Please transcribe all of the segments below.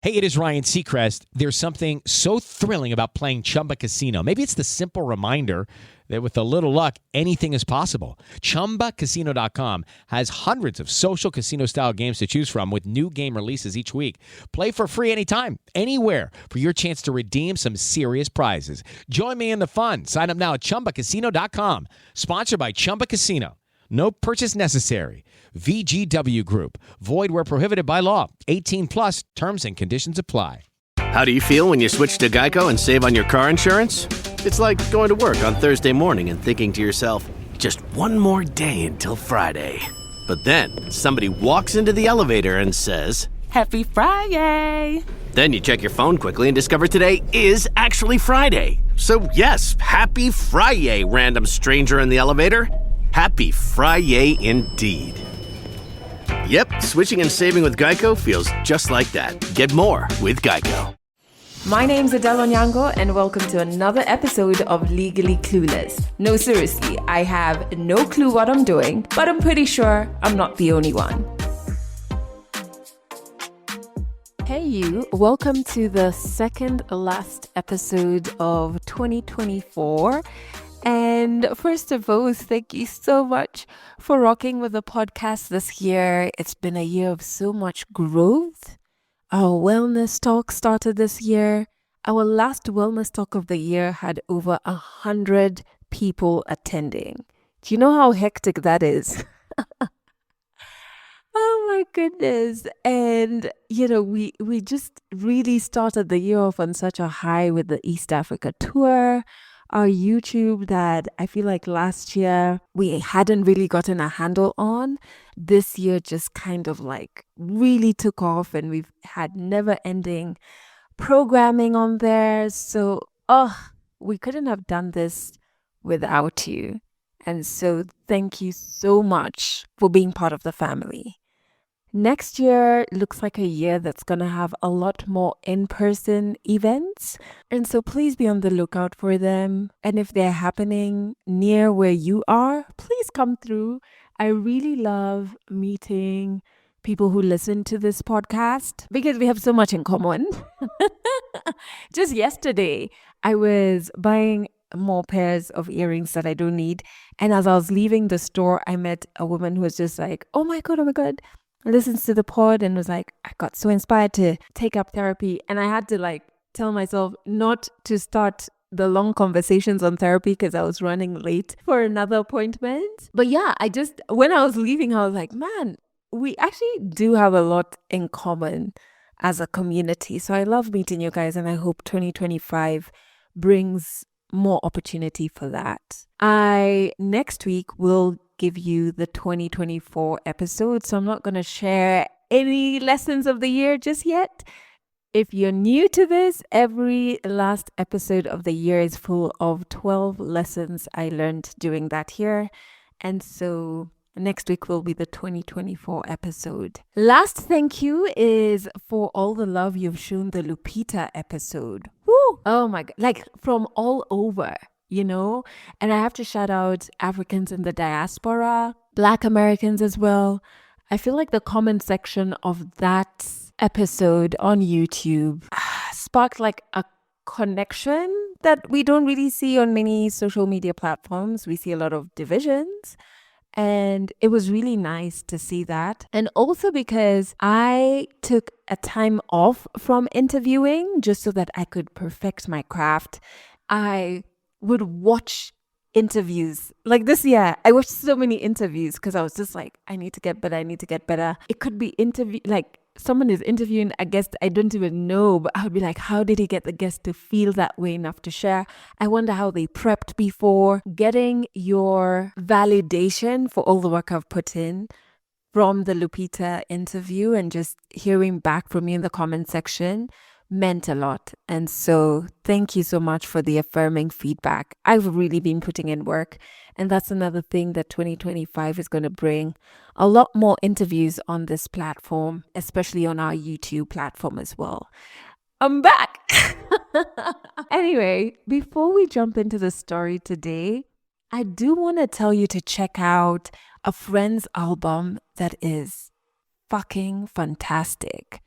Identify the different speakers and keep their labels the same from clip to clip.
Speaker 1: Hey, it is Ryan Seacrest. There's something so thrilling about playing Chumba Casino. Maybe it's the simple reminder that with a little luck, anything is possible. ChumbaCasino.com has hundreds of social casino-style games to choose from with new game releases each week. Play for free anytime, anywhere for your chance to redeem some serious prizes. Join me in the fun. Sign up now at ChumbaCasino.com. Sponsored by Chumba Casino. No purchase necessary. VGW Group. Void where prohibited by law. 18 plus. Terms and conditions apply.
Speaker 2: How do you feel when you switch to Geico and save on your car insurance? It's like going to work on Thursday morning and thinking to yourself, just one more day until Friday. But then somebody walks into the elevator and says,
Speaker 3: Happy Friday!
Speaker 2: Then you check your phone quickly and discover today is actually Friday. So yes, happy Friday, random stranger in the elevator. Happy Friday indeed. Yep, switching and saving with Geico feels just like that. Get more with Geico.
Speaker 3: My name's Adele Onyango, and welcome to another episode of Legally Clueless. No, seriously, I have no clue what I'm doing, but I'm pretty sure I'm not the only one. Hey you, welcome to the second last episode of 2024. And first of all, thank you so much for rocking with the podcast this year. It's been a year of so much growth. Our wellness talk started this year. Our last wellness talk of the year had over 100 people attending. Do you know how hectic that is? Oh my goodness. And, we just really started the year off on such a high with the East Africa tour. Our YouTube that I feel like last year we hadn't really gotten a handle on. This year just kind of like really took off, and we've had never ending programming on there. So, we couldn't have done this without you. And so thank you so much for being part of the family. Next year looks like a year that's going to have a lot more in-person events. And so please be on the lookout for them. And if they're happening near where you are, please come through. I really love meeting people who listen to this podcast because we have so much in common. Just yesterday, I was buying more pairs of earrings that I don't need. And as I was leaving the store, I met a woman who was just like, oh my God, listens to the pod and was like, I got so inspired to take up therapy. And I had to tell myself not to start the long conversations on therapy because I was running late for another appointment. But yeah, when I was leaving, I was like, man, we actually do have a lot in common as a community. So I love meeting you guys, and I hope 2025 brings more opportunity for that. Next week will give you the 2024 episode, so I'm not going to share any lessons of the year just yet. If you're new to this, every last episode of the year is full of 12 lessons I learned during that year. And so next week will be the 2024 episode. Last thank you is for all the love you've shown the Lupita episode. Woo! Oh my God, from all over. And I have to shout out Africans in the diaspora, Black Americans as well. I feel like the comment section of that episode on YouTube sparked a connection that we don't really see on many social media platforms. We see a lot of divisions, and it was really nice to see that. And also because I took a time off from interviewing just so that I could perfect my craft. I would watch interviews this year. I watched so many interviews because I was just like, I need to get better. It could be someone is interviewing a guest I don't even know, but I would be like, how did he get the guest to feel that way enough to share? I wonder how they prepped before. Getting your validation for all the work I've put in from the Lupita interview and just hearing back from you in the comment section meant a lot. And so thank you so much for the affirming feedback. I've really been putting in work, and that's another thing that 2025 is going to bring. A lot more interviews on this platform, especially on our YouTube platform as well. I'm back. Anyway, before we jump into the story today, I do want to tell you to check out a friend's album that is fucking fantastic.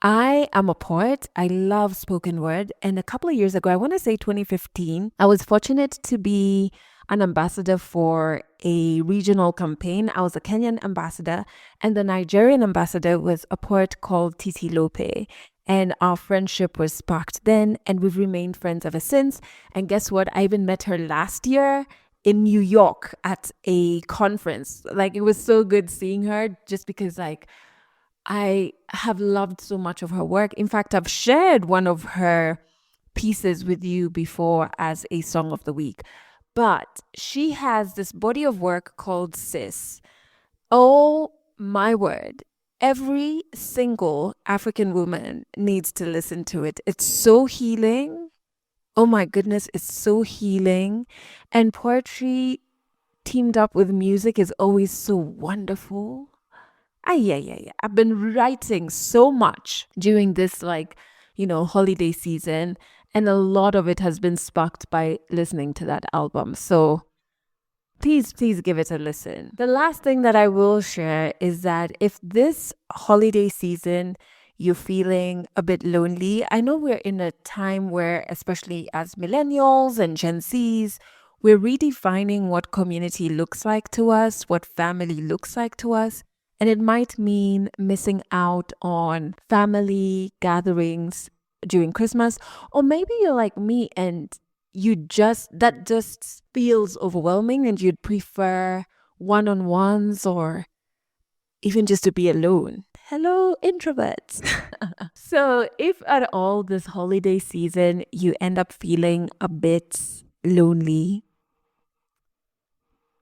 Speaker 3: I am a poet. I love spoken word. And a couple of years ago, I want to say 2015, I was fortunate to be an ambassador for a regional campaign. I was a Kenyan ambassador, and the Nigerian ambassador was a poet called Titi Lope. And our friendship was sparked then, and we've remained friends ever since. And guess what? I even met her last year in New York at a conference. Like, it was so good seeing her, just because like I have loved so much of her work. In fact, I've shared one of her pieces with you before as a song of the week. But she has this body of work called Sis. Oh my word. Every single African woman needs to listen to it. It's so healing. Oh my goodness, it's so healing. And poetry teamed up with music is always so wonderful. Yeah. I've been writing so much during this, holiday season, and a lot of it has been sparked by listening to that album. So please give it a listen. The last thing that I will share is that if this holiday season you're feeling a bit lonely, I know we're in a time where, especially as millennials and Gen Zs, we're redefining what community looks like to us, what family looks like to us. And it might mean missing out on family gatherings during Christmas. Or maybe you're like me and that just feels overwhelming and you'd prefer one-on-ones or even just to be alone. Hello, introverts. So if at all this holiday season you end up feeling a bit lonely,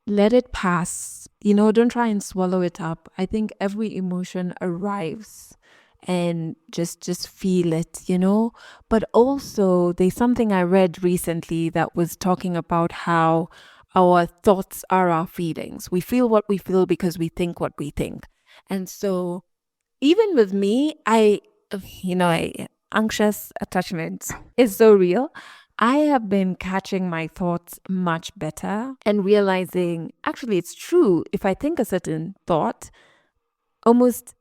Speaker 3: let it pass. Don't try and swallow it up. I think every emotion arrives, and just feel it, But also there's something I read recently that was talking about how our thoughts are our feelings. We feel what we feel because we think what we think. And so even with me, anxious attachment is so real. I have been catching my thoughts much better and realizing actually it's true. If I think a certain thought, almost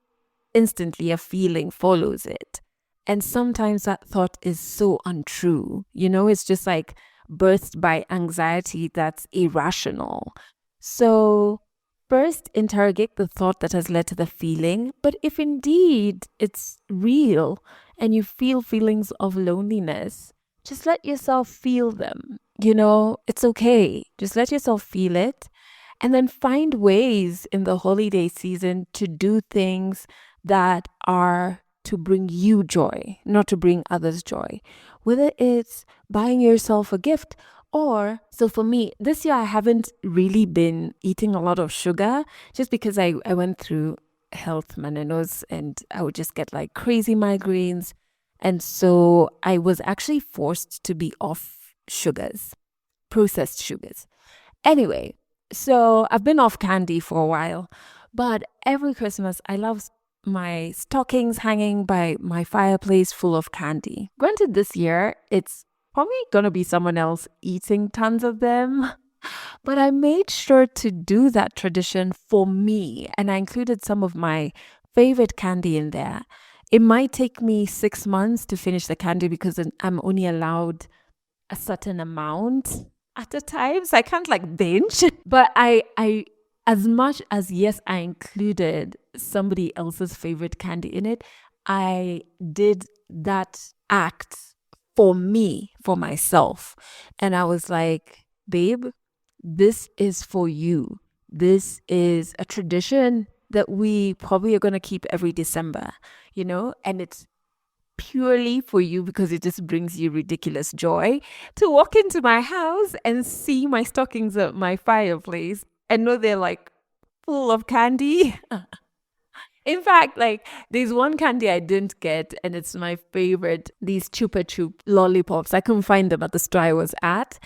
Speaker 3: instantly a feeling follows it. And sometimes that thought is so untrue. It's just like birthed by anxiety that's irrational. So first, interrogate the thought that has led to the feeling. But if indeed it's real and you feel feelings of loneliness, just let yourself feel them. It's okay. Just let yourself feel it. And then find ways in the holiday season to do things that are to bring you joy, not to bring others joy. Whether it's buying yourself a gift so for me, this year I haven't really been eating a lot of sugar just because I went through health manenos and I would just get like crazy migraines. And so I was actually forced to be off sugars, processed sugars. Anyway, so I've been off candy for a while, but every Christmas I love my stockings hanging by my fireplace full of candy. Granted, this year it's probably going to be someone else eating tons of them. But I made sure to do that tradition for me. And I included some of my favorite candy in there. It might take me 6 months to finish the candy because I'm only allowed a certain amount at a time. So I can't like binge. But I as much as, yes, I included somebody else's favorite candy in it, I did that act for me, for myself. And I was like, babe, this is for you. This is a tradition that we probably are going to keep every December, and it's purely for you because it just brings you ridiculous joy to walk into my house and see my stockings at my fireplace and know they're like full of candy. In fact, like there's one candy I didn't get and it's my favorite, these Chupa Chup lollipops. I couldn't find them at the store I was at.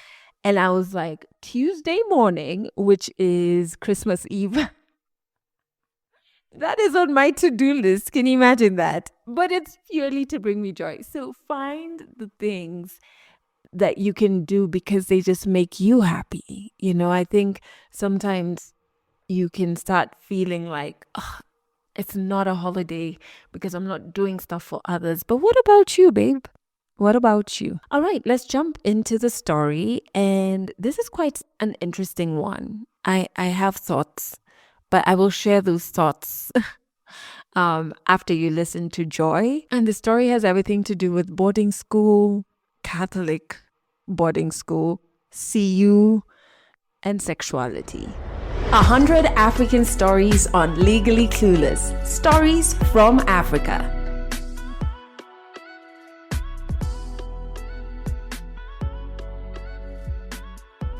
Speaker 3: And I was like, Tuesday morning, which is Christmas Eve, that is on my to-do list. Can you imagine that? But it's purely to bring me joy. So find the things that you can do because they just make you happy. I think sometimes you can start feeling like, It's not a holiday because I'm not doing stuff for others. But what about you, babe? What about you? All right, let's jump into the story. And this is quite an interesting one. I have thoughts, but I will share those thoughts after you listen to Joy. And the story has everything to do with boarding school, Catholic boarding school, CU, and sexuality. 100 African stories on Legally Clueless. Stories from Africa.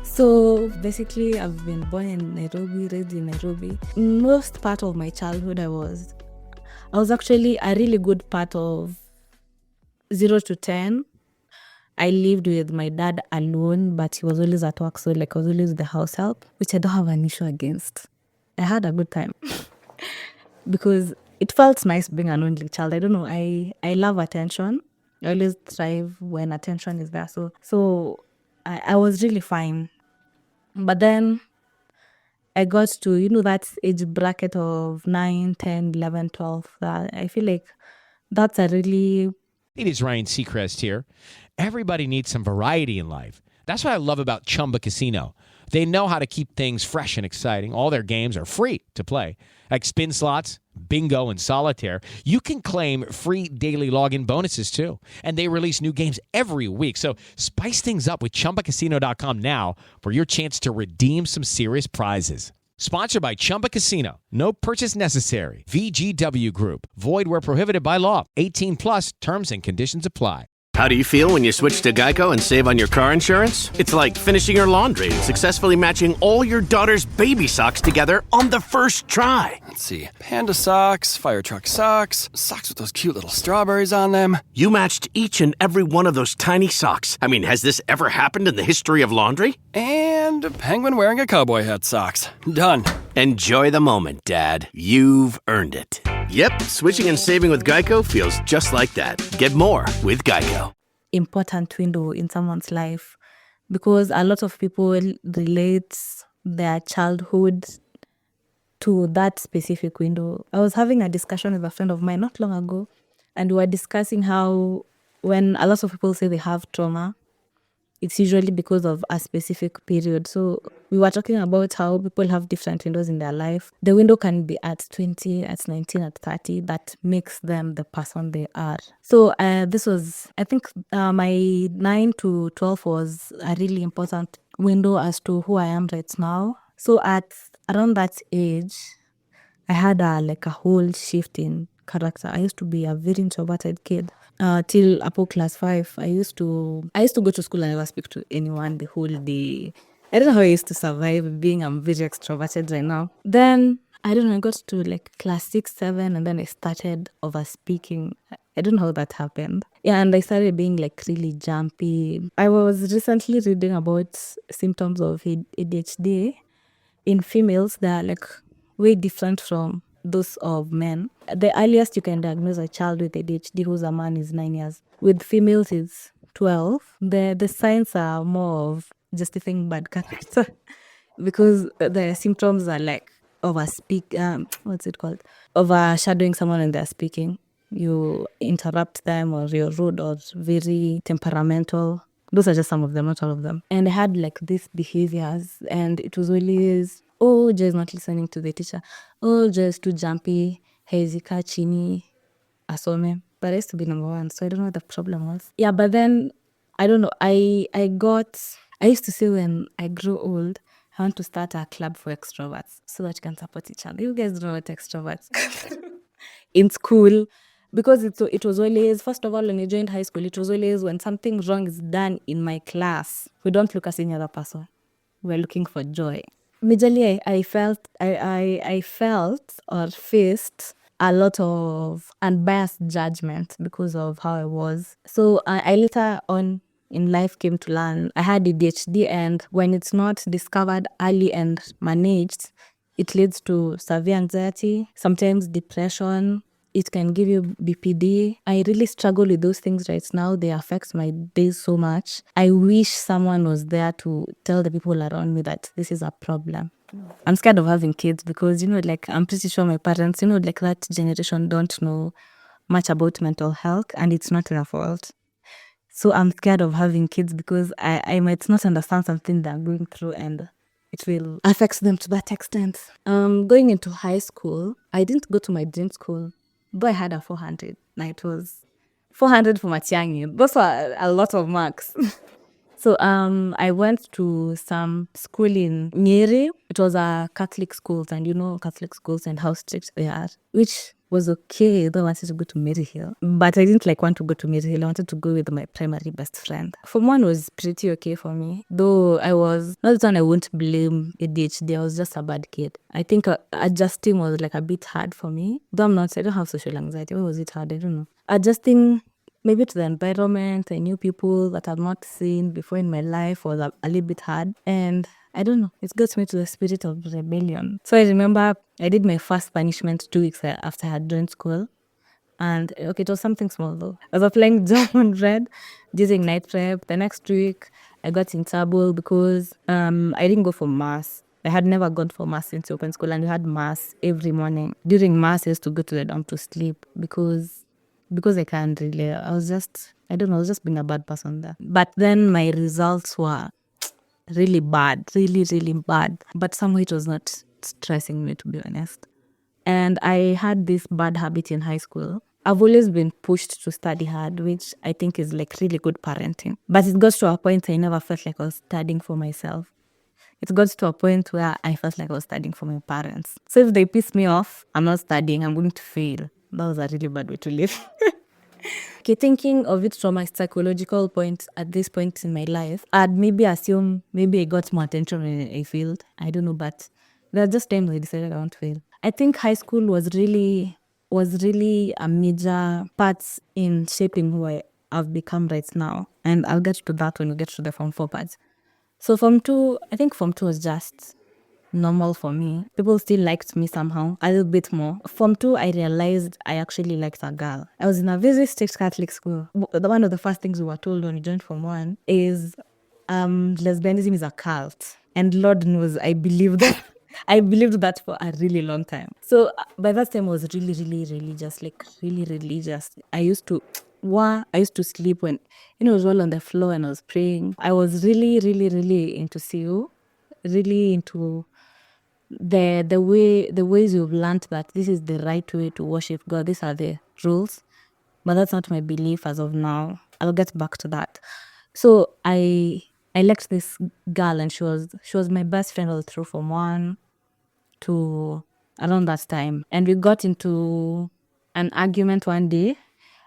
Speaker 4: So basically, I've been born in Nairobi, raised in Nairobi. Most part of my childhood, I was actually a really good part of 0 to 10. I lived with my dad alone, but he was always at work, so like I was always the house help, which I don't have an issue against. I had a good time because it felt nice being an only child. I don't know. I love attention. I always thrive when attention is there. So I was really fine. But then I got to, that age bracket of 9, 10, 11, 12. That I feel like that's a really...
Speaker 1: It is Ryan Seacrest here. Everybody needs some variety in life. That's what I love about Chumba Casino. They know how to keep things fresh and exciting. All their games are free to play, like spin slots, bingo, and solitaire. You can claim free daily login bonuses, too. And they release new games every week. So spice things up with ChumbaCasino.com now for your chance to redeem some serious prizes. Sponsored by Chumba Casino. No purchase necessary. VGW Group. Void where prohibited by law. 18 plus terms and conditions apply.
Speaker 2: How do you feel when you switch to Geico and save on your car insurance? It's like finishing your laundry and successfully matching all your daughter's baby socks together on the first try.
Speaker 5: Let's see. Panda socks, fire truck socks, socks with those cute little strawberries on them.
Speaker 2: You matched each and every one of those tiny socks. I mean, has this ever happened in the history of laundry?
Speaker 5: And a penguin wearing a cowboy hat socks. Done.
Speaker 2: Enjoy the moment, Dad. You've earned it. Yep, switching and saving with Geico feels just like that. Get more with Geico.
Speaker 4: Important window in someone's life because a lot of people relate their childhood to that specific window. I was having a discussion with a friend of mine not long ago, and we were discussing how when a lot of people say they have trauma, it's usually because of a specific period. So we were talking about how people have different windows in their life. The window can be at 20, at 19, at 30. That makes them the person they are. So this was, I think my 9 to 12 was a really important window as to who I am right now. So at around that age, I had a whole shift in character. I used to be a very introverted kid. Till upper class 5, I used to go to school and never speak to anyone the whole day. I don't know how I used to survive being I'm very extroverted right now. Then I don't know, I got to class 6, 7, and then I started over speaking. I don't know how that happened. Yeah, and I started being really jumpy. I was recently reading about symptoms of ADHD in females that are way different from those of men. The earliest you can diagnose a child with ADHD who's a man is 9 years. With females it's 12. The signs are more of justifying bad character because the symptoms are overshadowing someone when they're speaking. You interrupt them, or you're rude, or very temperamental. Those are just some of them, not all of them. And I had these behaviors, and it was always, oh, Joy is not listening to the teacher. Oh, Joy is too jumpy. Hezi kaa chini asome. But I used to be number 1, so I don't know what the problem was. Yeah, but then, I don't know, I used to say when I grow old, I want to start a club for extroverts so that you can support each other. You guys don't know what extroverts in school. Because it was always, first of all, when you joined high school, it was always when something wrong is done in my class, we don't look at any other person. We're looking for Joy. Majorly, I felt or faced a lot of unbiased judgment because of how I was. So I later on in life came to learn I had ADHD, and when it's not discovered early and managed, it leads to severe anxiety, sometimes depression. It can give you BPD. I really struggle with those things right now. They affect my days so much. I wish someone was there to tell the people around me that this is a problem. I'm scared of having kids because, like, I'm pretty sure my parents, like that generation don't know much about mental health, and it's not their fault. So I'm scared of having kids because I might not understand something they're going through, and it will affect them to that extent. Going into high school, I didn't go to my dream school, but I had a 400. Now it was 400 for Matiangi. Those were a lot of marks. So I went to some school in Nyeri. It was a Catholic school, and Catholic schools and how strict they are, which was okay. Though I wanted to go to Mary Hill, but I didn't want to go to Mary Hill. I wanted to go with my primary best friend. Form 1 was pretty okay for me, though I was not the one. I won't blame ADHD. I was just a bad kid. I think adjusting was like a bit hard for me. Though I don't have social anxiety. Why was it hard? I don't know. Adjusting maybe to the environment and new people that I've not seen before in my life was a little bit hard. And I don't know, it got me to the spirit of rebellion. So I remember I did my first punishment 2 weeks after I had joined school. And okay, it was something small though. I was applying German red during night prep. The next week, I got in trouble because I didn't go for mass. I had never gone for mass since open school, and we had mass every morning. During mass, I used to go to the dorm to sleep because I can't really. I was just being a bad person there. But then my results were really bad, really, really bad. But somehow it was not stressing me, to be honest. And I had this bad habit in high school. I've always been pushed to study hard, which I think is like really good parenting. But it got to a point I never felt like I was studying for myself. It got to a point where I felt like I was studying for my parents. So if they piss me off, I'm not studying, I'm going to fail. That was a really bad way to live. Okay, thinking of it from a psychological point at this point in my life, I'd maybe assume maybe I got more attention when I failed. I don't know, but there are just times I decided I won't fail. I think high school was really a major part in shaping who I've become right now. And I'll get to that when we get to the Form 4 part. So Form 2, I think Form 2 was just normal for me. People still liked me somehow, a little bit more. Form 2, I realized I actually liked a girl. I was in a very strict Catholic school. One of the first things we were told when we joined Form 1 is lesbianism is a cult. And Lord knows, I believed that. I believed that for a really long time. So by that time, I was really, really religious, like really religious. I used to sleep when, it was all on the floor and I was praying. I was really, really, really into CU, really into the ways you've learned that this is the right way to worship God. These are the rules. But that's not my belief as of now. I'll get back to that. So I liked this girl, and she was my best friend all through from 1 to around that time. And we got into an argument one day.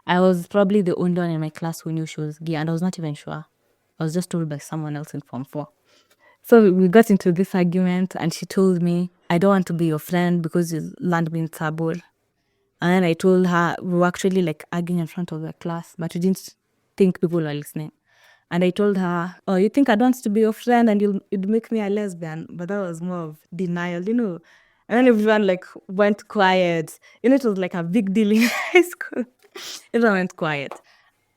Speaker 4: I was probably the only one in my class who knew she was gay, and I was not even sure. I was just told by someone else in Form 4. So we got into this argument, and she told me, I don't want to be your friend because you land me in trouble. And then I told her, we were actually like arguing in front of the class, but we didn't think people were listening. And I told her, oh, you think I don't want to be your friend and you'd make me a lesbian? But that was more of denial, And then everyone like went quiet. It was like a big deal in high school. Everyone went quiet.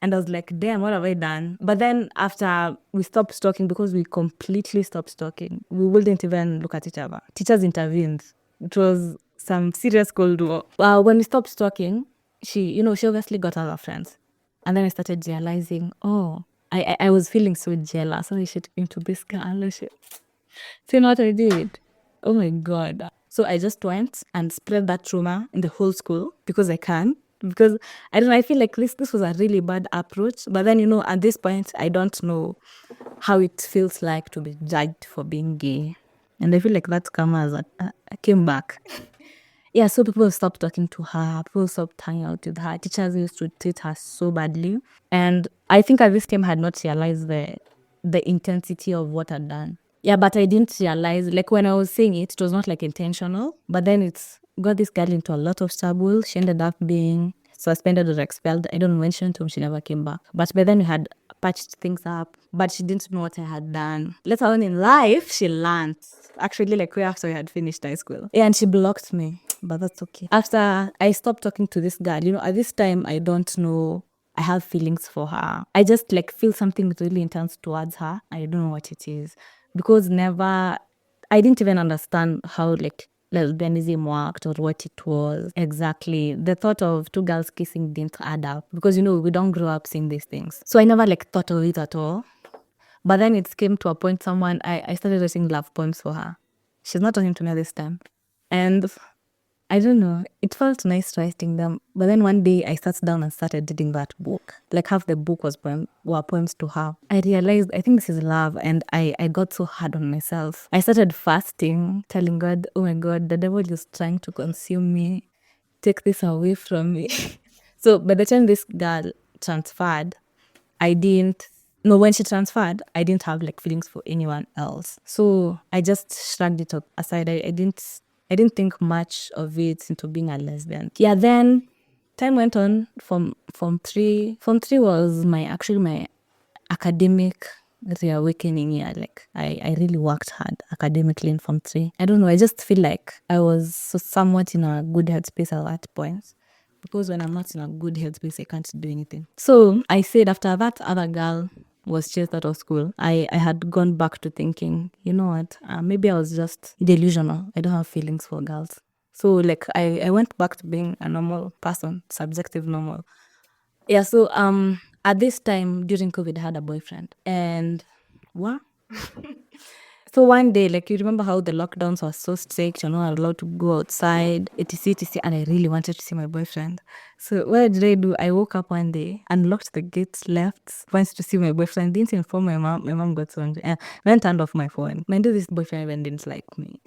Speaker 4: And I was like, damn, what have I done? But then after we stopped talking, because we completely stopped talking, we wouldn't even look at each other. Teachers intervened. It was some serious Cold War. When we stopped talking, she obviously got other friends. And then I started realizing, I was feeling so jealous. I should into this girl. See what I did? Oh my God. So I just went and spread that rumor in the whole school because I can. Because I don't know, I feel like this was a really bad approach. But then, at this point, I don't know how it feels like to be judged for being gay. And I feel like that karma came back. Yeah, so people stopped talking to her. People stopped hanging out with her. Teachers used to treat her so badly. And I think at this time I had not realized the intensity of what I'd done. Yeah, but I didn't realize, like when I was saying it was not like intentional. But then it's got this girl into a lot of trouble. She ended up being suspended or expelled. I don't mention to him, she never came back. But by then we had patched things up. But she didn't know what I had done. Later on in life, she learned. Actually, like way after I had finished high school. Yeah, and she blocked me. But that's okay. After I stopped talking to this girl, at this time, I don't know. I have feelings for her. I just like feel something really intense towards her. I don't know what it is. Because I didn't even understand how like lesbianism worked or what it was exactly. The thought of two girls kissing didn't add up because, we don't grow up seeing these things. So I never like thought of it at all. But then it came to a point I started writing love poems for her. She's not talking to me this time. And I don't know, it felt nice writing them. But then one day I sat down and started reading that book. Like half the book were poems to her. I realized, I think this is love. And I got so hard on myself. I started fasting, telling God, oh my God, the devil is trying to consume me. Take this away from me. So by the time this girl transferred, when she transferred, I didn't have like feelings for anyone else. So I just shrugged it aside. I didn't think much of it into being a lesbian. Yeah, then time went on from Form 3. Form 3 was my academic reawakening year. Like I really worked hard academically in Form 3. I don't know, I just feel like I was somewhat in a good headspace at that point. Because when I'm not in a good headspace, I can't do anything. So I said after that other girl was chased out of school, I had gone back to thinking, you know what, maybe I was just delusional. I don't have feelings for girls. So like I went back to being a normal person, subjective normal. Yeah, so at this time during COVID, I had a boyfriend. And what? So one day, like you remember how the lockdowns were so strict, you're not allowed to go outside, etc, and I really wanted to see my boyfriend. So what did I do? I woke up one day, unlocked the gates, left, wanted to see my boyfriend, didn't inform my mom. My mom got so angry and then turned off my phone. Mind you, this boyfriend even didn't like me.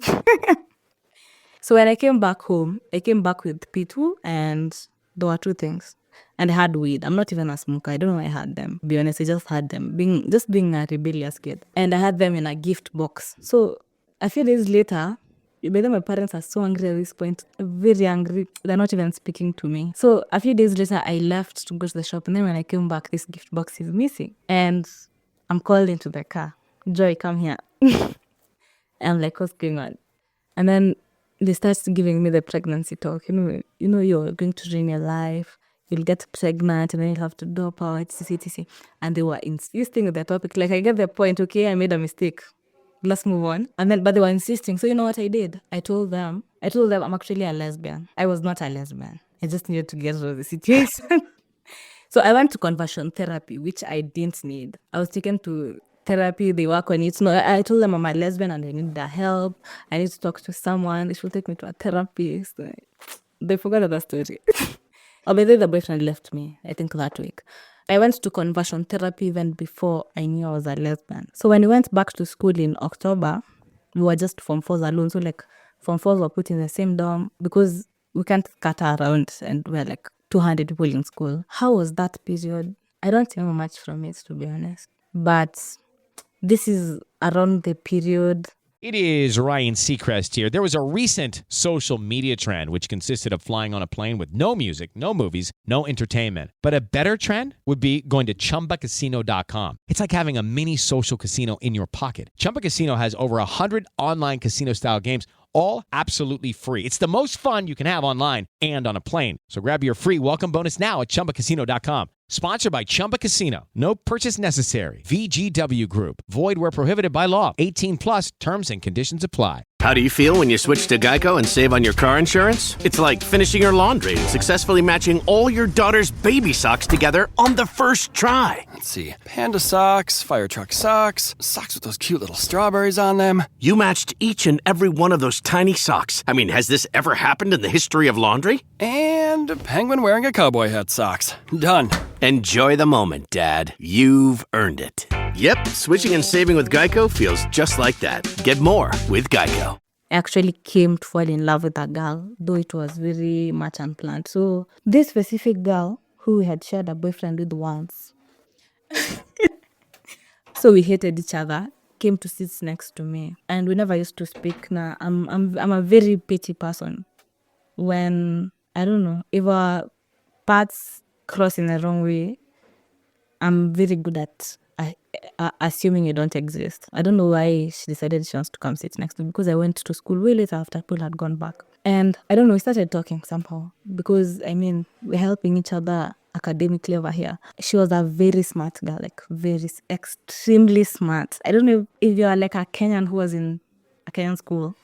Speaker 4: So when I came back home, I came back with P2 and there were two things. And I had weed. I'm not even a smoker. I don't know why I had them. To be honest, I just had them. Being a rebellious kid. And I had them in a gift box. So a few days later, by then my parents are so angry at this point. Very angry. They're not even speaking to me. So a few days later, I left to go to the shop. And then when I came back, this gift box is missing. And I'm called into the car. Joy, come here. I'm like, what's going on? And then they start giving me the pregnancy talk. You're going to ruin your life. You'll get pregnant and then you'll have to drop out, etc. And they were insisting on the topic. Like, I get the point, okay, I made a mistake. Let's move on. But they were insisting. So you know what I did? I told them I'm actually a lesbian. I was not a lesbian. I just needed to get out of the situation. So I went to conversion therapy, which I didn't need. I was taken to therapy, they work on it. No, I told them I'm a lesbian and I need their help. I need to talk to someone. They should take me to a therapist. They forgot that story. By the boyfriend left me, I think that week. I went to conversion therapy even before I knew I was a lesbian. So when we went back to school in October, we were just Form 4s alone. So like Form 4s were put in the same dorm because we can't scatter around and we're like 200 people in school. How was that period? I don't remember much from it, to be honest. But this is around the period.
Speaker 1: It is Ryan Seacrest here. There was a recent social media trend which consisted of flying on a plane with no music, no movies, no entertainment. But a better trend would be going to chumbacasino.com. It's like having a mini social casino in your pocket. Chumba Casino has over 100 online casino-style games, all absolutely free. It's the most fun you can have online and on a plane. So grab your free welcome bonus now at chumbacasino.com. Sponsored by Chumba Casino. No purchase necessary. VGW Group. Void where prohibited by law. 18 plus terms and conditions apply.
Speaker 2: How do you feel when you switch to Geico and save on your car insurance? It's like finishing your laundry and successfully matching all your daughter's baby socks together on the first try.
Speaker 5: Let's see. Panda socks, fire truck socks with those cute little strawberries on them.
Speaker 2: You matched each and every one of those tiny socks. I mean, has this ever happened in the history of laundry?
Speaker 5: And a penguin wearing a cowboy hat socks. Done.
Speaker 2: Enjoy the moment, Dad. You've earned it. Yep, switching and saving with Geico feels just like that. Get more with Geico.
Speaker 4: I actually came to fall in love with a girl, though it was very much unplanned. So this specific girl, who we had shared a boyfriend with once, so we hated each other, came to sit next to me, and we never used to speak. Now I'm a very petty person. When I don't know if our paths cross in the wrong way, I'm very good at assuming you don't exist. I don't know why she decided she wants to come sit next to me, because I went to school way later after people had gone back. And I don't know, we started talking somehow because, we're helping each other academically over here. She was a very smart girl, like very extremely smart. I don't know if you are like a Kenyan who was in Kenyan school,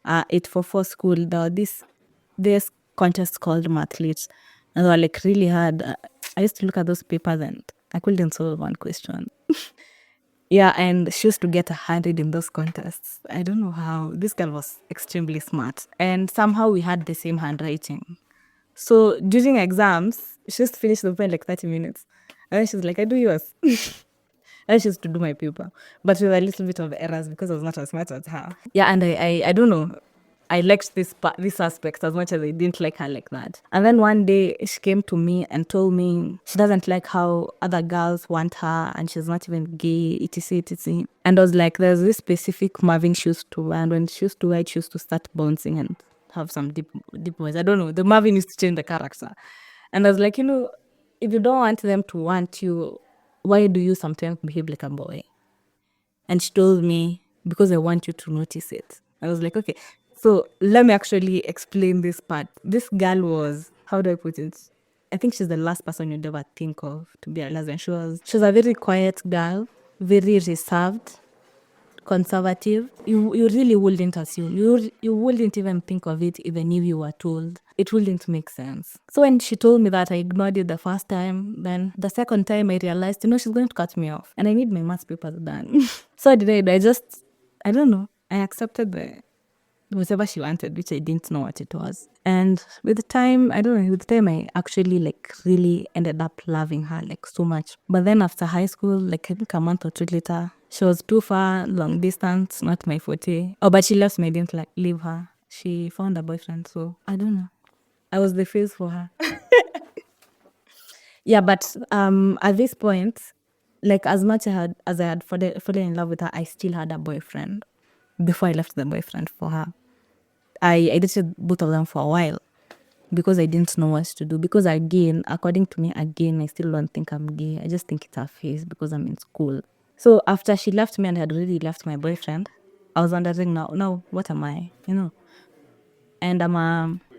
Speaker 4: 844 school, there were this contest called Mathletes. And they were like really hard. I used to look at those papers and I couldn't solve one question. Yeah, and she used to get 100 in those contests. I don't know how. This girl was extremely smart. And somehow we had the same handwriting. So during exams, she used to finish the paper in like 30 minutes. And then she's like, I do yours. And she used to do my paper. But with a little bit of errors because I was not as smart as her. Yeah, and I don't know. I liked this aspect as much as I didn't like her like that. And then one day she came to me and told me she doesn't like how other girls want her and she's not even gay, etc, etc. And I was like, there's this specific Marvin she used to wear, and when she used to wear it, she used to start bouncing and have some deep voice. I don't know. The Marvin used to change the character. And I was like, if you don't want them to want you, why do you sometimes behave like a boy? And she told me, because I want you to notice it. I was like, okay. So let me actually explain this part. This girl was, how do I put it? I think she's the last person you'd ever think of to be a lesbian. She was a very quiet girl, very reserved, conservative. You really wouldn't assume. You wouldn't even think of it even if you were told. It wouldn't make sense. So when she told me that, I ignored it the first time. Then the second time I realized, she's going to cut me off. And I need my maths papers done. So I did. I don't know. I accepted whatever she wanted, which I didn't know what it was. And with the time, I actually like really ended up loving her like so much. But then after high school, like I think a month or two later, she was too far, long distance, not my forte. Oh, but she left me, I didn't like leave her. She found a boyfriend, so I don't know. I was the face for her. Yeah, but at this point, like as much as I had fallen in love with her, I still had a boyfriend before I left the boyfriend for her. I dated both of them for a while because I didn't know what to do. Because again, according to me, I still don't think I'm gay. I just think it's a phase because I'm in school. So after she left me and I had already left my boyfriend, I was wondering now, what am I? And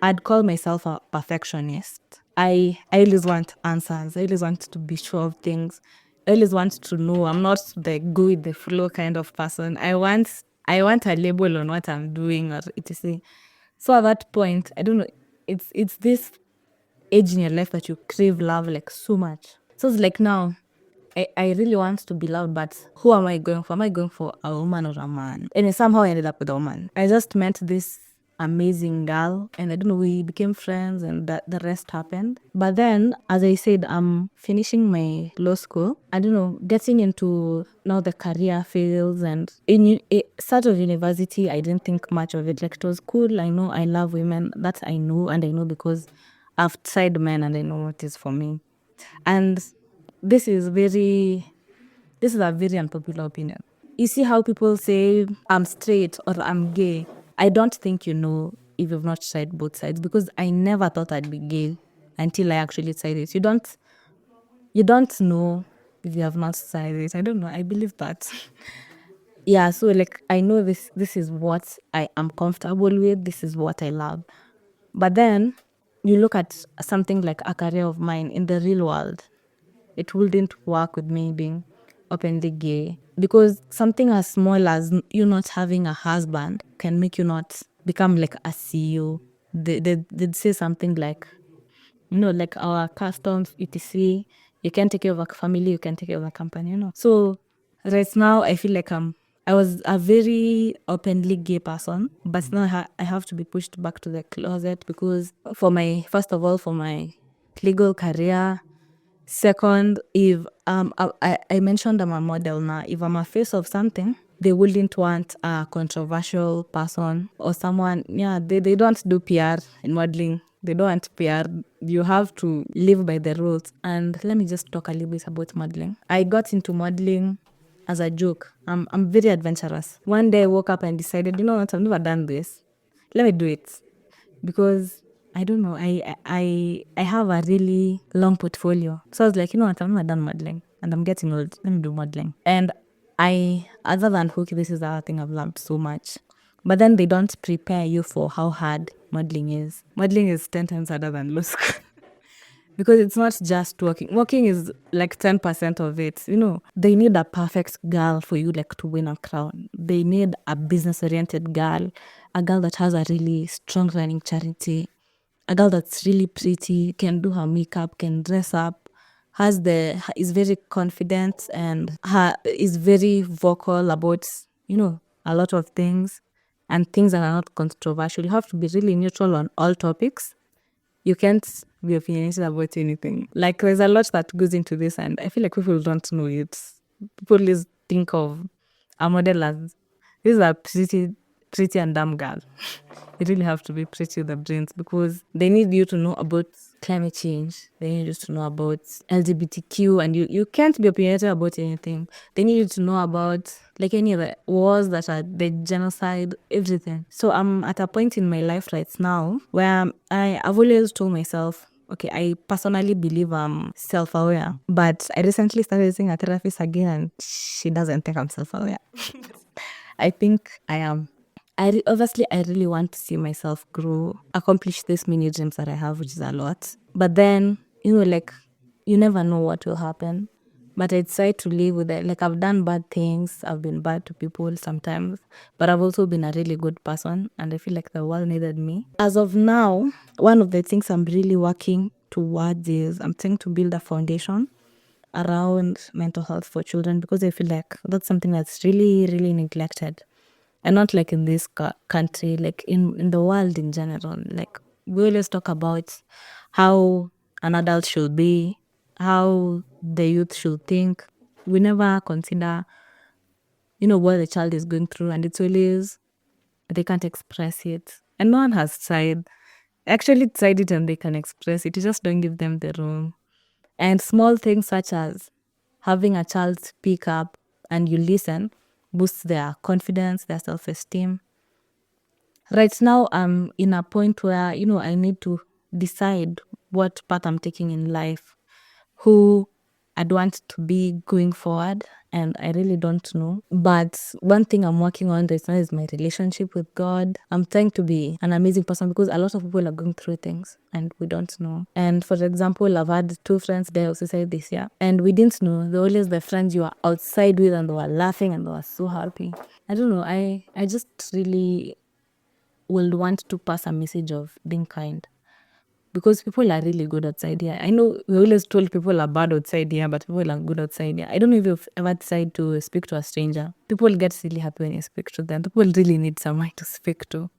Speaker 4: I'd call myself a perfectionist. I always want answers. I always want to be sure of things. I always want to know. I'm not the go with the flow kind of person. I want a label on what I'm doing or etc. So at that point, I don't know, it's this age in your life that you crave love like so much. So it's like now, I really want to be loved, but who am I going for? Am I going for a woman or a man? And somehow I ended up with a woman. I just met this amazing girl and I don't know, we became friends and the rest happened. But then, as I said, I'm finishing my law school. I don't know, getting into now the career fields, and in start of university, I didn't think much of it. Like it was cool. I know I love women. That I know, and I know because I've tried men and I know what is for me. And this is a very unpopular opinion. You see how people say I'm straight or I'm gay. I don't think you know if you've not tried both sides, because I never thought I'd be gay until I actually tried it. You don't know if you have not tried it. I don't know. I believe that. Yeah, so like I know this is what I am comfortable with. This is what I love. But then you look at something like a career of mine in the real world. It wouldn't work with me being openly gay, because something as small as you not having a husband can make you not become like a CEO. They'd say something like, like our customs, etc. You can take care of a family, you can take care of a company, So right now, I feel like I was a very openly gay person, but now I have to be pushed back to the closet because first of all, for my legal career. Second, if I mentioned I'm a model now. If I'm a face of something, they wouldn't want a controversial person or someone. Yeah, they don't do PR in modeling. They don't want PR. You have to live by the rules. And let me just talk a little bit about modeling. I got into modeling as a joke. I'm very adventurous. One day I woke up and decided, you know what, I've never done this. Let me do it. Because I don't know, I have a really long portfolio. So I was like, you know what, I've never done modeling and I'm getting old. Let me do modeling. And other than hook, this is the other thing I've learned so much. But then they don't prepare you for how hard modeling is. Modeling is 10 times harder than law school. Because it's not just walking. Walking is like 10% of it. They need a perfect girl for you like to win a crown. They need a business-oriented girl, a girl that has a really strong running charity, a girl that's really pretty, can do her makeup, can dress up, is very confident and is very vocal about, a lot of things and things that are not controversial. You have to be really neutral on all topics. You can't be opinionated about anything. Like, there's a lot that goes into this, and I feel like people don't know it. People just think of a model as this is a pretty and dumb girl. You really have to be pretty with the brains because they need you to know about climate change. They need you to know about LGBTQ, and you can't be opinionated about anything. They need you to know about like any of the wars that are the genocide, everything. So I'm at a point in my life right now where I've always told myself, okay, I personally believe I'm self-aware, but I recently started seeing a therapist again and she doesn't think I'm self-aware. I think I am. Obviously, I really want to see myself grow, accomplish these many dreams that I have, which is a lot. But then, like, you never know what will happen. But I decide to live with it. Like, I've done bad things. I've been bad to people sometimes. But I've also been a really good person. And I feel like the world needed me. As of now, one of the things I'm really working towards is I'm trying to build a foundation around mental health for children because I feel like that's something that's really, really neglected. And not like in this country, like in the world in general. Like, we always talk about how an adult should be, how the youth should think. We never consider, what the child is going through. And it's always, they can't express it. And no one has actually tried it and they can express it. You just don't give them the room. And small things such as having a child speak up and you listen boosts their confidence, their self-esteem. Right now, I'm in a point where, I need to decide what path I'm taking in life, who I'd want to be going forward, and I really don't know. But one thing I'm working on right now is my relationship with God. I'm trying to be an amazing person because a lot of people are going through things and we don't know. And for example, I've had 2 friends die of suicide this year, and we didn't know. They're always the friends you are outside with and they were laughing and they were so happy. I don't know. I just really will want to pass a message of being kind because people are really good outside here. I know we always told people are bad outside here, but people are good outside here. I don't know if you've ever decided to speak to a stranger. People get really happy when you speak to them. People really need someone to speak to.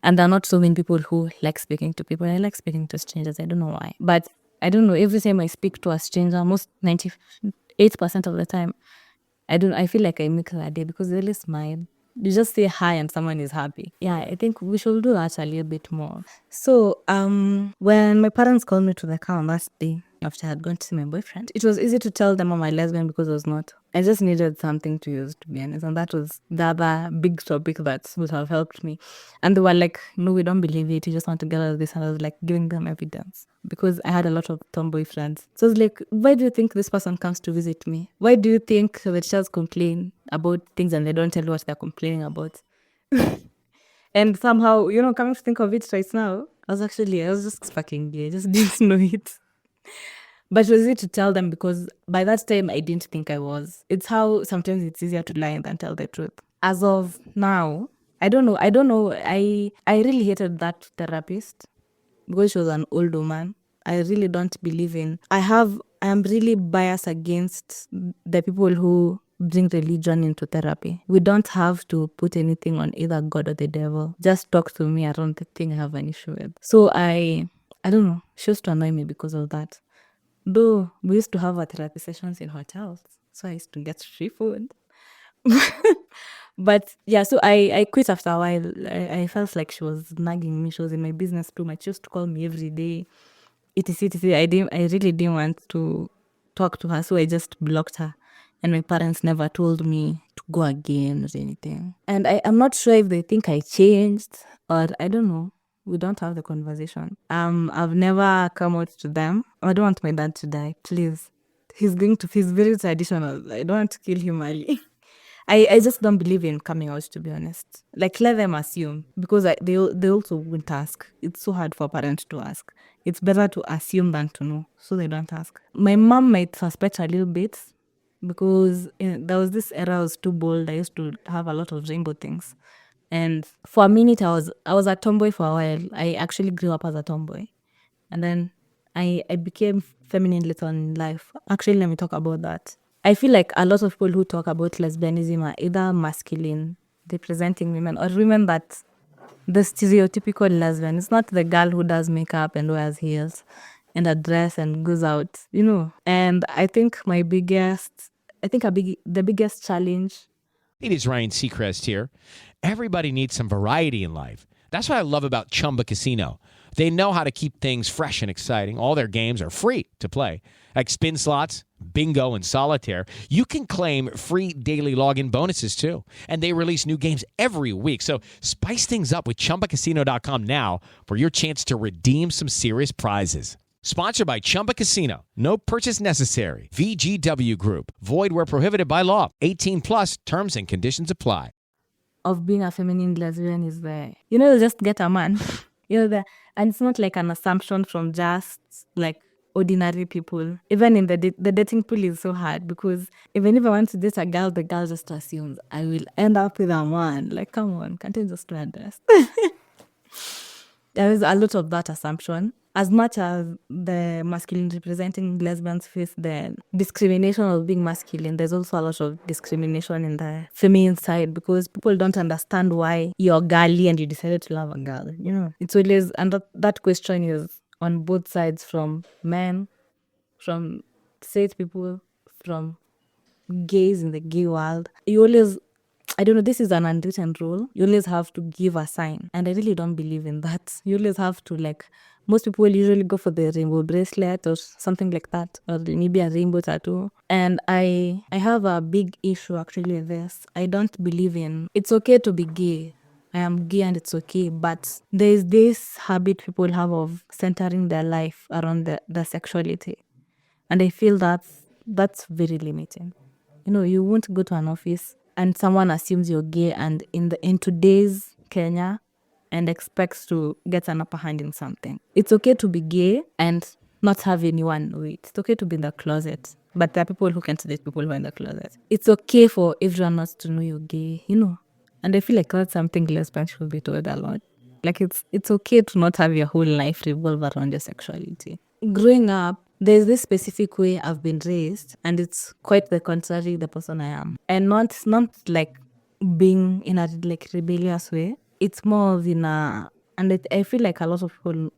Speaker 4: And there are not so many people who like speaking to people. I like speaking to strangers. I don't know why. But I don't know. Every time I speak to a stranger, most 98% of the time, I feel like I make their day because they really smile. You just say hi and someone is happy. Yeah, I think we should do that a little bit more. So, when my parents called me to the car on that day after I had gone to see my boyfriend, it was easy to tell them I'm a lesbian because I was not. I just needed something to use, to be honest. And that was the other big topic that would have helped me. And they were like, no, we don't believe it. You just want to get out of this. And I was like giving them evidence because I had a lot of tomboy friends. So I was like, why do you think this person comes to visit me? Why do you think the teachers complain about things and they don't tell you what they're complaining about? And somehow, coming to think of it right now, I was just fucking gay. I just didn't know it. But it was easy to tell them because by that time, I didn't think I was. It's how sometimes it's easier to lie than tell the truth. As of now, I don't know. I really hated that therapist because she was an old woman. I really don't believe in. I am really biased against the people who bring religion into therapy. We don't have to put anything on either God or the devil. Just talk to me around the thing I have an issue with. So I don't know. She used to annoy me because of that. Though we used to have our therapy sessions in hotels, so I used to get free food. But yeah, so I quit after a while. I felt like she was nagging me. She was in my business too much. She used to call me every day. Etc. I really didn't want to talk to her, so I just blocked her. And my parents never told me to go again or anything. And I'm not sure if they think I changed or I don't know. We don't have the conversation. I've never come out to them. I don't want my dad to die, please. He's very traditional. I don't want to kill him early. I just don't believe in coming out, to be honest. Like, let them assume, because they also won't ask. It's so hard for parents to ask. It's better to assume than to know, so they don't ask. My mom might suspect a little bit, because there was this era I was too bold. I used to have a lot of rainbow things. And for a minute, I was a tomboy for a while. I actually grew up as a tomboy. And then I became feminine later on in life. Actually, let me talk about that. I feel like a lot of people who talk about lesbianism are either masculine, representing women, or women that the stereotypical lesbian. It's not the girl who does makeup and wears heels and a dress and goes out, And I think the biggest challenge.
Speaker 1: It is Ryan Seacrest here. Everybody needs some variety in life. That's what I love about Chumba Casino. They know how to keep things fresh and exciting. All their games are free to play, like spin slots, bingo, and solitaire. You can claim free daily login bonuses too. And they release new games every week. So spice things up with ChumbaCasino.com now for your chance to redeem some serious prizes. Sponsored by Chumba Casino. No purchase necessary. VGW Group. Void where prohibited by law. 18 plus terms and conditions apply.
Speaker 4: Of being a feminine lesbian is just get a man. And it's not like an assumption from just like ordinary people. Even in the dating pool is so hard, because even if I want to date a girl, the girl just assumes I will end up with a man. Like, come on, can't you just wear a dress? There is a lot of that assumption. As much as the masculine representing lesbians face the discrimination of being masculine, there's also a lot of discrimination in the feminine side, because people don't understand why you're girly and you decided to love a girl. It's always, and that question is on both sides, from men, from straight people, from gays in the gay world. You always, I don't know, this is an unwritten rule. You always have to give a sign. And I really don't believe in that. You always have to, most people usually go for the rainbow bracelet or something like that, or maybe a rainbow tattoo. And I have a big issue actually with this. I don't believe in, it's okay to be gay. I am gay and it's okay. But there's this habit people have of centering their life around the sexuality. And I feel that's very limiting. You won't go to an office and someone assumes you're gay and in today's Kenya and expects to get an upper hand in something. It's okay to be gay and not have anyone know it. It's okay to be in the closet. But there are people who can't date people who are in the closet. It's okay for everyone not to know you're gay, And I feel like that's something lesbians should be told a lot. Like, it's okay to not have your whole life revolve around your sexuality. Growing up, there's this specific way I've been raised, and it's quite the contrary the person I am. And not like being in a rebellious way. It's more of I feel like a lot of people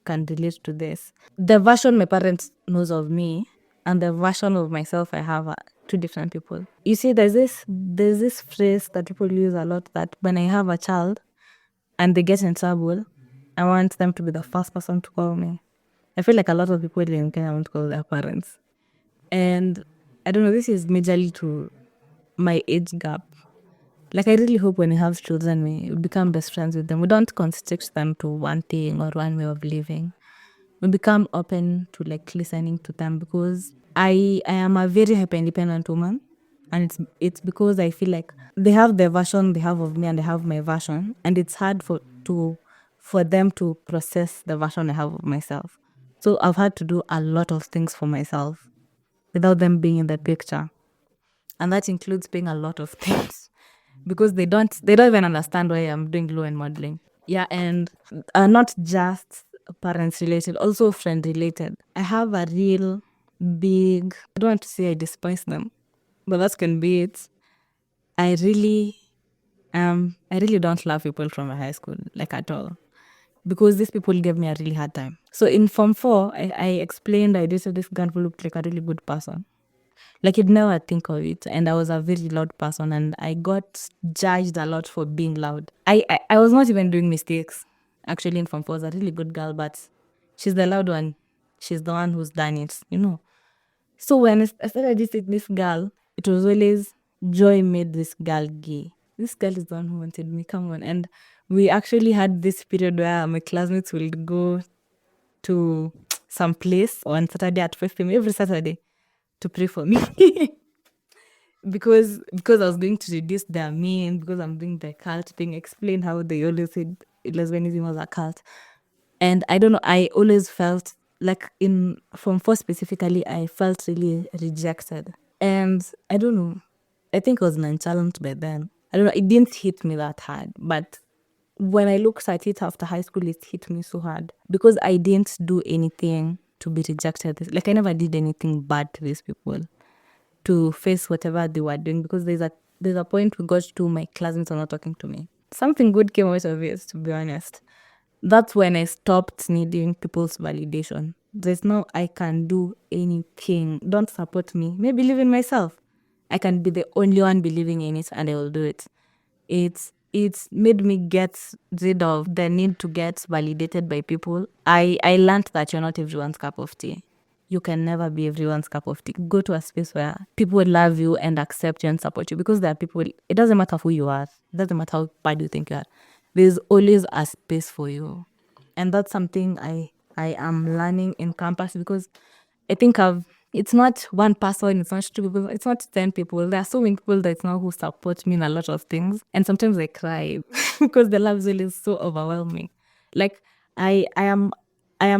Speaker 4: can relate to this. The version my parents knows of me and the version of myself I have are two different people. You see, there's this phrase that people use a lot, that when I have a child and they get in trouble, I want them to be the first person to call me. I feel like a lot of people in Kenya want to call their parents. And I don't know, this is majorly to my age gap. Like, I really hope when we have children, we become best friends with them. We don't constrict them to one thing or one way of living. We become open to listening to them, because I am a very hyper-independent woman. And it's because I feel like they have their version they have of me and I have my version. And it's hard for them to process the version I have of myself. So I've had to do a lot of things for myself without them being in the picture. And that includes paying a lot of things, because they don't even understand why I'm doing law and modeling. Yeah, and not just parents related, also friend related. I have a real big, I don't want to say I despise them, but that can be it. I really don't love people from my high school, at all, because these people gave me a really hard time. So in Form 4, I explained I dated this girl who looked like a really good person. You'd never think of it. And I was a very loud person, and I got judged a lot for being loud. I was not even doing mistakes. Actually, in Form 4, I was a really good girl, but she's the loud one. She's the one who's done it, So when I started dating this girl, it was always joy made this girl gay. This girl is the one who wanted me, come on. And we actually had this period where my classmates will go to some place on Saturday at 5 p.m. every Saturday to pray for me. because I was going to reduce their mean, because I'm doing the cult thing, explain how they always said lesbianism was a cult. And I don't know, I always felt like in Form 4 specifically, I felt really rejected. And I don't know, I think I was nonchalant by then. I don't know, it didn't hit me that hard. But when I looked at it after high school, it hit me so hard because I didn't do anything to be rejected. Like I never did anything bad to these people to face whatever they were doing, because there's a point we got to my classmates are not talking to me. Something good came out of it, to be honest. That's when I stopped needing people's validation. There's no I can do anything. Don't support me. Maybe believe in myself. I can be the only one believing in it and I will do it. It's made me get rid of the need to get validated by people. I learned that you're not everyone's cup of tea. You can never be everyone's cup of tea. Go to a space where people will love you and accept you and support you, because there are people, it doesn't matter who you are. It doesn't matter how bad you think you are. There's always a space for you. And that's something I am learning in campus, because I think it's not one person, it's not two people, it's not 10 people. There are so many people that now who support me in a lot of things. And sometimes I cry because the love is so overwhelming. Like I am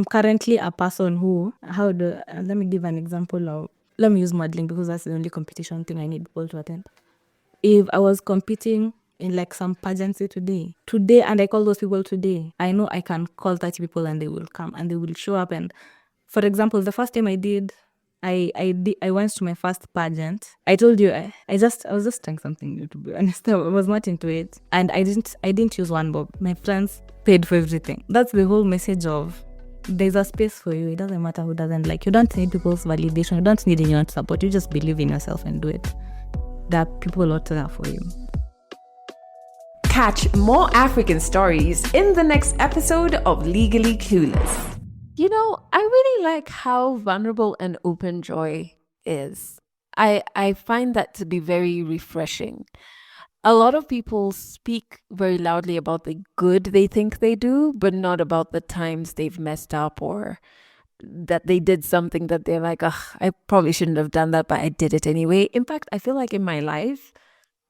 Speaker 4: currently a person who, let me give an example of, let me use modeling because that's the only competition thing I need people to attend. If I was competing in like some pageantry today, and I call those people today, I know I can call 30 people and they will come and they will show up. And for example, the first time I went to my first pageant. I told you I was just trying something new, to be honest. I was not into it, and I didn't use one bob. My friends paid for everything. That's the whole message of there's a space for you. It doesn't matter who doesn't like you. Don't need people's validation. You don't need anyone to support you. Just believe in yourself and do it. There are people out there for you.
Speaker 6: Catch more African stories in the next episode of Legally Clueless.
Speaker 3: You know, I really like how vulnerable and open Joy is. I find that to be very refreshing. A lot of people speak very loudly about the good they think they do, but not about the times they've messed up or that they did something that they're like, I probably shouldn't have done that, but I did it anyway. In fact, I feel like in my life,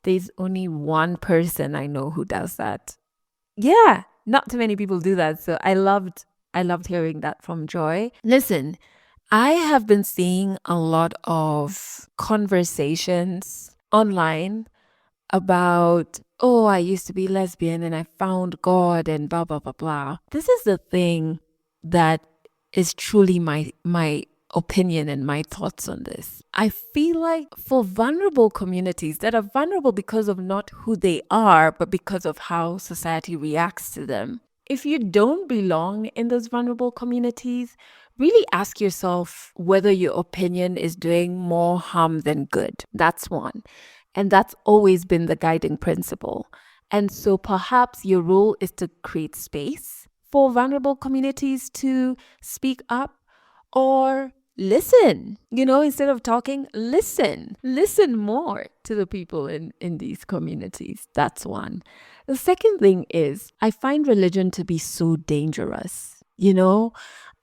Speaker 3: there's only one person I know who does that. Yeah, not too many people do that. So I loved hearing that from Joy. Listen, I have been seeing a lot of conversations online about, I used to be lesbian and I found God and blah, blah, blah, blah. This is the thing that is truly my opinion and my thoughts on this. I feel like for vulnerable communities that are vulnerable because of not who they are, but because of how society reacts to them, if you don't belong in those vulnerable communities, really ask yourself whether your opinion is doing more harm than good. That's one. And that's always been the guiding principle. And so perhaps your role is to create space for vulnerable communities to speak up or listen. Instead of talking, listen more to the people in these communities. That's one. The second thing is, I find religion to be so dangerous.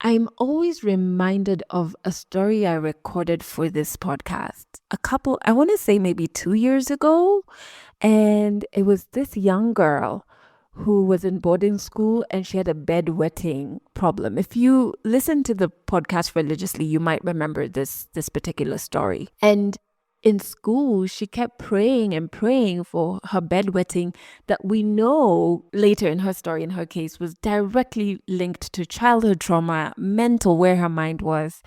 Speaker 3: I'm always reminded of a story I recorded for this podcast. I want to say maybe 2 years ago. And it was this young girl who was in boarding school and she had a bedwetting problem. If you listen to the podcast religiously, you might remember this particular story. And in school, she kept praying and praying for her bedwetting that we know later in her story, in her case, was directly linked to childhood trauma, mental, where her mind was,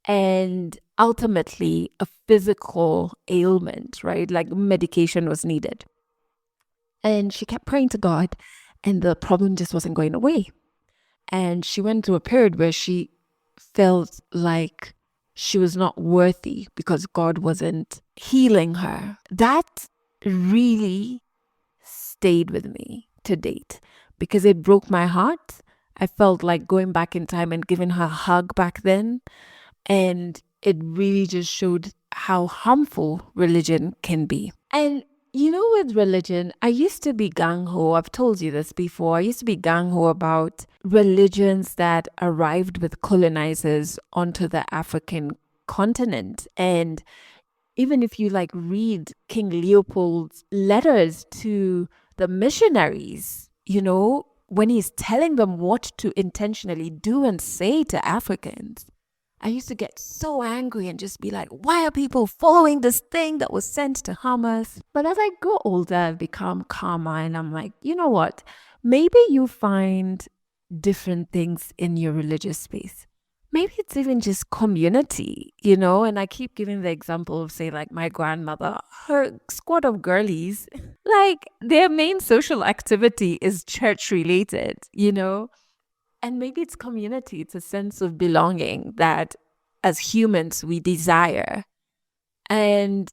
Speaker 3: and ultimately a physical ailment, right? Like medication was needed. And she kept praying to God and the problem just wasn't going away. And she went through a period where she felt like she was not worthy because God wasn't healing her. That really stayed with me to date because it broke my heart. I felt like going back in time and giving her a hug back then. And it really just showed how harmful religion can be. And with religion, I used to be gung-ho. I've told you this before. I used to be gung-ho about religions that arrived with colonizers onto the African continent. And even if you like read King Leopold's letters to the missionaries, you know, when he's telling them what to intentionally do and say to Africans, I used to get so angry and just be like, why are people following this thing that was sent to harm us? But as I grow older, I've become calmer and I'm like, you know what? Maybe you find different things in your religious space. Maybe it's even just community, you know? And I keep giving the example of, say, like my grandmother, her squad of girlies, like their main social activity is church related, you know? And maybe it's community. It's a sense of belonging that as humans we desire. And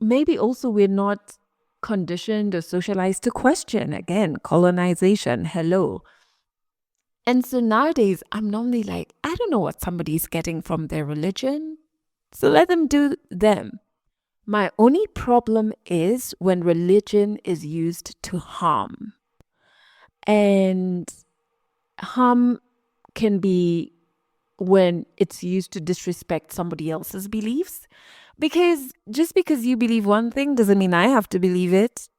Speaker 3: maybe also we're not conditioned or socialized to question. Again, colonization, hello. And so nowadays, I'm normally like, I don't know what somebody's getting from their religion, so let them do them. My only problem is when religion is used to harm. And harm can be when it's used to disrespect somebody else's beliefs. Because just because you believe one thing doesn't mean I have to believe it.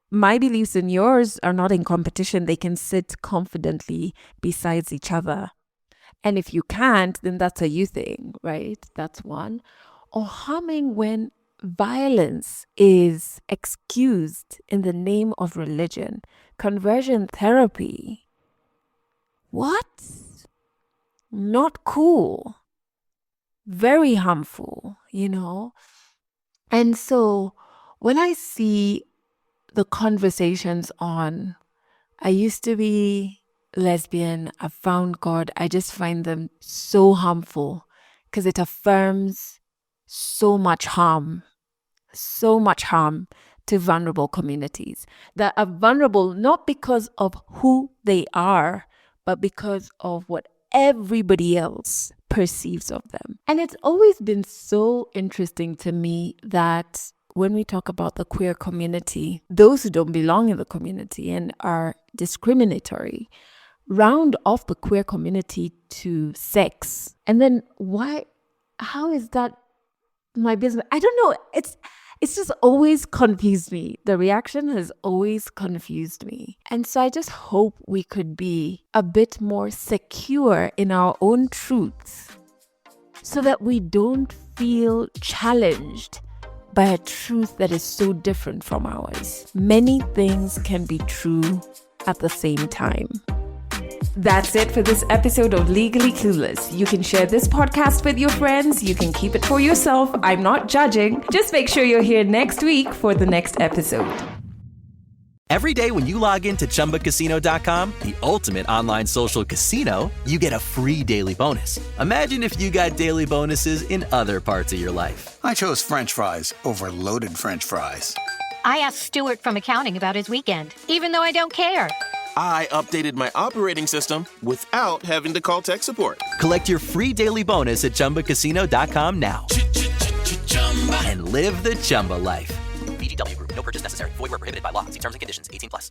Speaker 3: My beliefs and yours are not in competition. They can sit confidently besides each other. And if you can't, then that's a you thing, right? That's one. Or harming when violence is excused in the name of religion. Conversion therapy. What? Not cool. Very harmful, you know? And so when I see the conversations on, I used to be lesbian, I found God, I just find them so harmful because it affirms so much harm to vulnerable communities that are vulnerable not because of who they are, but because of what everybody else perceives of them. And it's always been so interesting to me that when we talk about the queer community, those who don't belong in the community and are discriminatory round off the queer community to sex. And then how is that my business? I don't know. It's just always confused me. The reaction has always confused me. And so I just hope we could be a bit more secure in our own truths so that we don't feel challenged by a truth that is so different from ours. Many things can be true at the same time.
Speaker 6: That's it for this episode of Legally Clueless. You can share this podcast with your friends. You can keep it for yourself. I'm not judging. Just make sure you're here next week for the next episode.
Speaker 7: Every day when you log into ChumbaCasino.com, the ultimate online social casino, you get a free daily bonus. Imagine if you got daily bonuses in other parts of your life.
Speaker 8: I chose French fries over loaded French fries.
Speaker 9: I asked Stuart from accounting about his weekend, even though I don't care.
Speaker 10: I updated my operating system without having to call tech support.
Speaker 7: Collect your free daily bonus at ChumbaCasino.com now. And live the Chumba life. VGW Group. No purchase necessary. Void where prohibited by law. See terms and conditions. 18+.